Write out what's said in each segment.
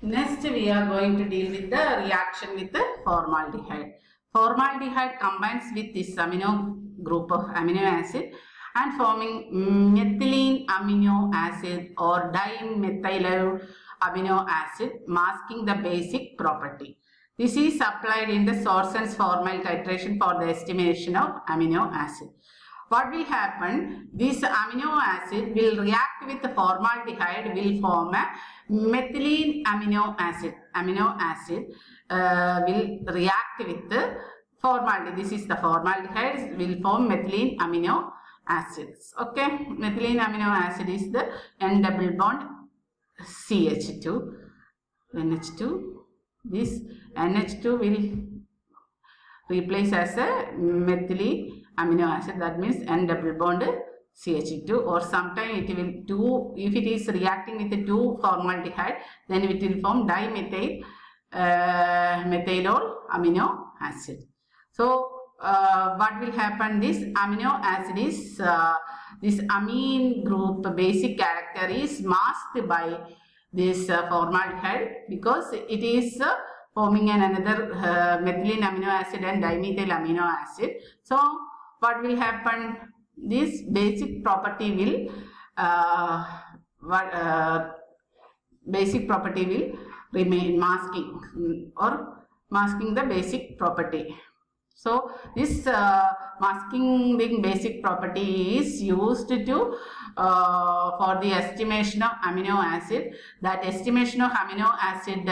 Next, we are going to deal with the reaction with the formaldehyde. Formaldehyde combines with this amino group of amino acid and forming methylene amino acid or dimethyl amino acid, masking the basic property. This is applied in the Sorson's formal titration for the estimation of amino acid. What will happen? This amino acid will react with the formaldehyde, will form a methylene amino acid. Amino acid will react with the formaldehyde. This is the formaldehyde, will form methylene amino acids. Okay, methylene amino acid is the N double bond CH2, NH2. This NH2 will replace as a methylene amino acid, that means N double bond CH2, or sometime it will do, if it is reacting with the 2 formaldehyde, then it will form dimethyl methylol amino acid. So what will happen, this amino acid is this amine group basic character is masked by this formaldehyde because it is forming another methylene amino acid and dimethyl amino acid. So what will happen, this basic property will remain masking the basic property. So this masking the basic property is used to for the estimation of amino acid. That estimation of amino acid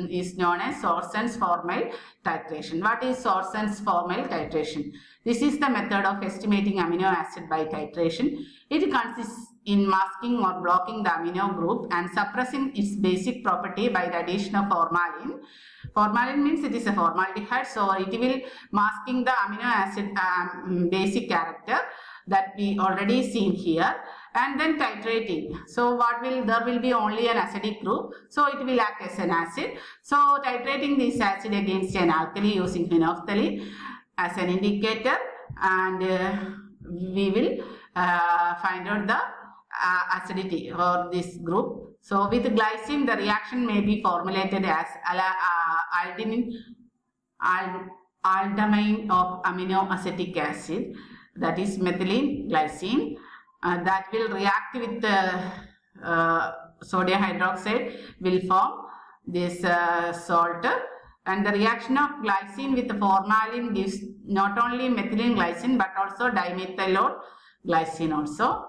is known as Sorson's formal titration. What is Sorson's formal titration? This is the method of estimating amino acid by titration. It consists in masking or blocking the amino group and suppressing its basic property by the addition of formalin. Formalin means it is a formaldehyde, so it will masking the amino acid basic character that we already seen here, and then titrating. So there will be only an acidic group, so it will act as an acid. So titrating this acid against an alkali using phenolphthalein as an indicator, and we will find out the acidity for this group. So with glycine, the reaction may be formulated as aldamine of aminoacetic acid, that is methylene glycine, that will react with the sodium hydroxide, will form this salt, and the reaction of glycine with the formalin gives not only methylene glycine but also dimethylol glycine also.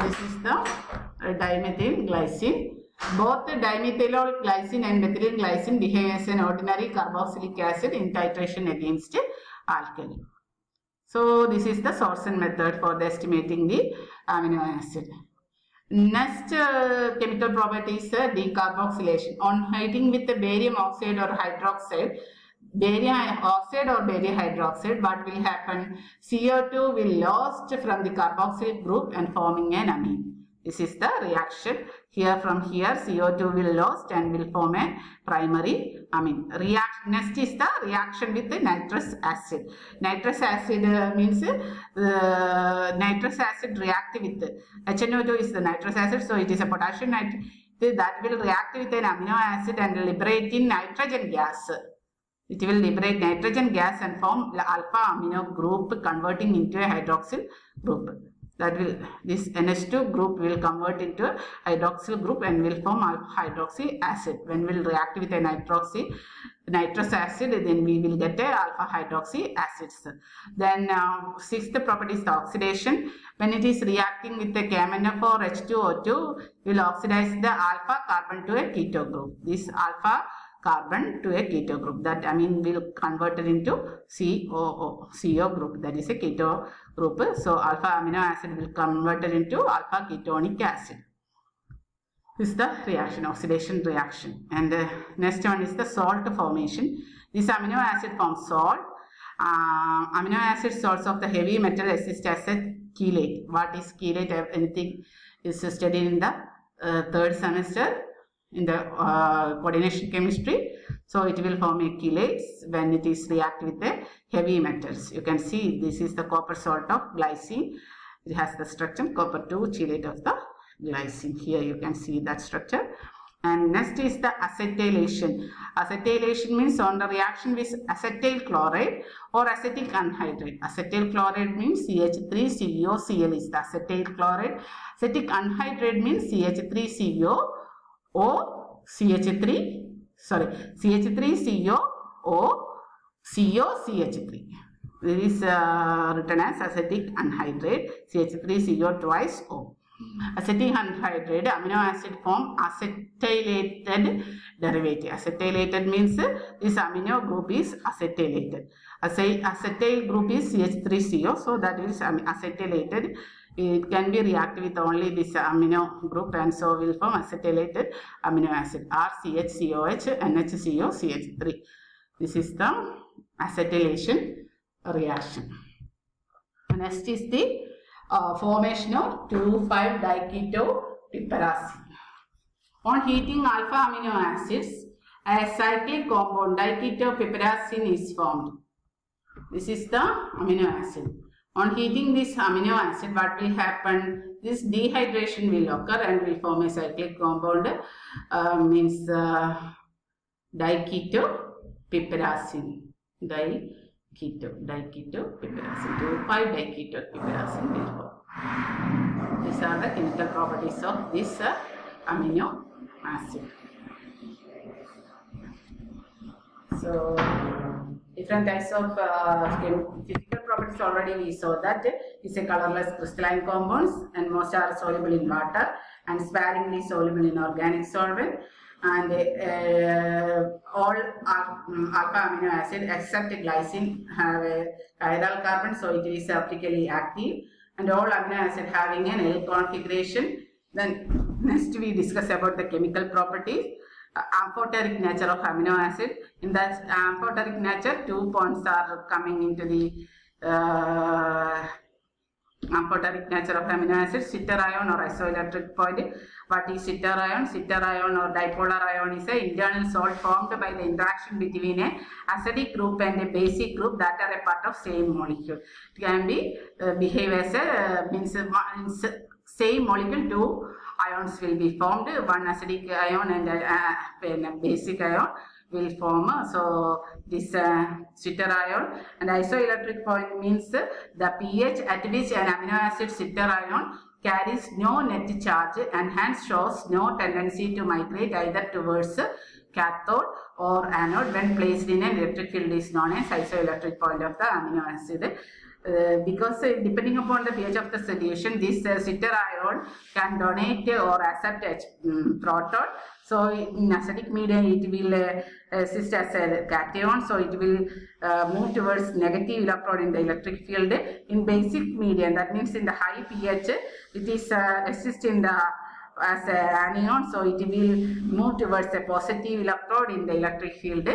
This is the dimethyl glycine. Both the dimethylol glycine and methylene glycine behave as an ordinary carboxylic acid in titration against alkali. So this is the Sorson method for the estimating the amino acid. Next chemical property is decarboxylation. On heating with the barium oxide or hydroxide, barium oxide or barium hydroxide, what will happen? CO2 will lost from the carboxyl group and forming an amine. This is the reaction. Here from here CO2 will lost and will form a primary amine. Next is the reaction with the nitrous acid. Nitrous acid means nitrous acid react with HNO2 is the nitrous acid, so it is a potassium nitrate that will react with an amino acid and liberate in nitrogen gas. It will liberate nitrogen gas and form alpha amino group converting into a hydroxyl group. That will, this NH2 group will convert into a hydroxyl group and will form alpha hydroxy acid. When we will react with a nitrous acid, then we will get a alpha hydroxy acids. Then sixth property is the oxidation. When it is reacting with the KMnO4 H2O2, will oxidize the alpha carbon to a keto group. This alpha carbon to a keto group, that amine will convert it into CO group, that is a keto group. So alpha amino acid will convert it into alpha ketonic acid. This is the reaction, oxidation reaction. And next one is the salt formation. This amino acid forms salt. Amino acid salts of the heavy metal exist as a chelate. What is chelate? Anything is studied in the third semester in the coordination chemistry. So it will form a chelate when it is react with the heavy metals. You can see this is the copper salt of glycine. It has the structure copper 2 chelate of the glycine. Here you can see that structure. And next is the acetylation. Acetylation means on the reaction with acetyl chloride or acetic anhydride. Acetyl chloride means CH3COCl is the acetyl chloride. Acetic anhydride means CH3CO CH3CO CH3. This is written as acetic anhydride, CH3CO twice O. Acetic anhydride amino acid form acetylated derivative. Acetylated means this amino group is acetylated. Acetyl group is CH3CO, so that is acetylated. It can be reacted with only this amino group and so will form acetylated amino acid RCHCOH NHCO CH3. This is the acetylation reaction. Next is the formation of 2,5-diketopiperazine. On heating alpha amino acids, a cyclic compound diketopiperazine is formed. This is the amino acid. On heating this amino acid, what will happen? This dehydration will occur and will form a cyclic compound, means diketopiperazine. Diketopiperazine. 2,5-diketopiperazine will form. These are the chemical properties of this amino acid. So, different types of physical properties already we saw that is a colorless crystalline compounds and most are soluble in water and sparingly soluble in organic solvent, and all alpha amino acid except glycine have a chiral carbon, so it is optically active, and all amino acid having an L configuration. Then next we discuss about the chemical properties. Amphoteric nature of amino acid. In that amphoteric nature, 2 bonds are coming into the amphoteric nature of amino acid. Sitter ion or isoelectric point. What is sitter ion? Sitter ion or dipolar ion is an internal salt formed by the interaction between a acidic group and a basic group that are a part of same molecule. It can be behave as a means same molecule, 2 ions will be formed. One acidic ion and a basic ion will form. So this sitter ion, and isoelectric point means the pH at which an amino acid sitter ion carries no net charge and hence shows no tendency to migrate either towards cathode or anode when placed in an electric field is known as isoelectric point of the amino acid. Because depending upon the pH of the solution, this sitter ion can donate or accept proton. So in acidic medium it will assist as a cation, so it will move towards negative electron in the electric field. In basic medium, that means in the high pH, it is assist in the as an anion, so it will move towards a positive electrode in the electric field.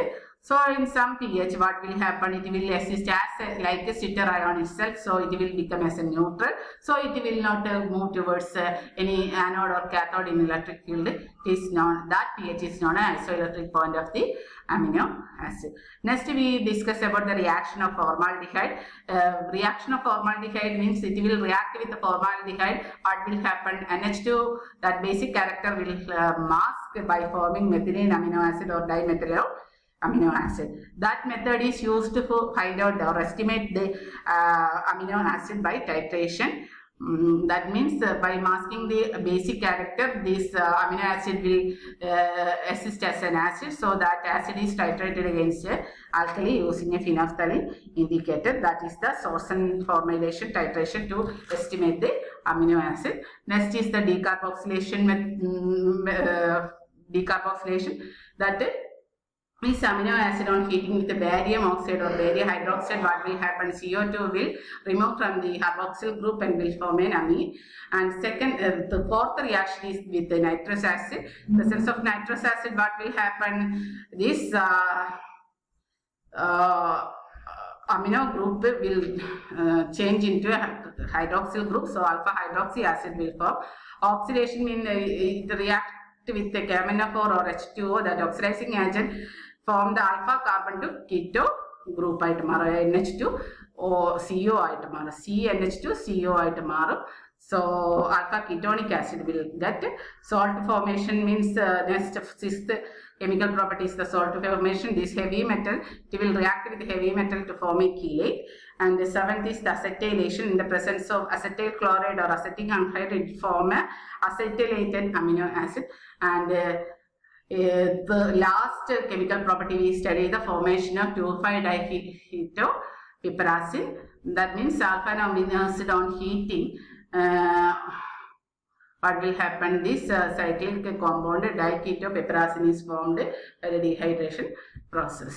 So in some pH, what will happen? It will assist as like a sitter ion itself, so it will become as a neutral. So it will not move towards any anode or cathode in electric field. It is known, that pH is known as isoelectric point of the amino acid. Next we discuss about the reaction of formaldehyde. Reaction of formaldehyde means it will react with the formaldehyde. What will happen? NH2, that basic character will mask by forming methylene amino acid or dimethyl amino acid. That method is used to find out or estimate the amino acid by titration. That means by masking the basic character, this amino acid will assist as an acid, so that acid is titrated against alkali using a phenolphthalein indicator. That is the Sorsen formulation titration to estimate the amino acid. Next is the decarboxylation. That this amino acid on heating with the barium oxide or barium hydroxide, what will happen? CO2 will remove from the carboxyl group and will form an amine. And second, the fourth reaction is with the nitrous acid. Presence of nitrous acid, what will happen? This amino group will change into a hydroxyl group, so alpha hydroxy acid will form. Oxidation means it reacts with the KMnO4 or H2O, that oxidizing agent form the alpha carbon to keto group ആയിട്ട് മാറും. NH2 CO ആയിട്ട് മാറും. CNH2 CO ആയിട്ട് മാറും. So alpha ketonic acid will get. Salt formation means next sixth chemical property is the salt formation. This heavy metal, it will react with heavy metal to form a chelate. And the seventh is the acetylation. In the presence of acetyl chloride or acetic anhydride, it form a acetylated amino acid. And the last chemical property we study the formation of 2,5-diketopiperazine. That means alpha amino acid on heating. What will happen? This cyclic compound diketopiperazine is formed by the dehydration process.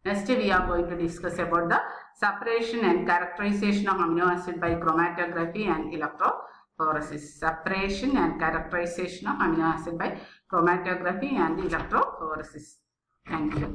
Next, we are going to discuss about the separation and characterization of amino acid by chromatography and electrophoresis. Separation and characterization of amino acid by chromatography and electrophoresis. Thank you.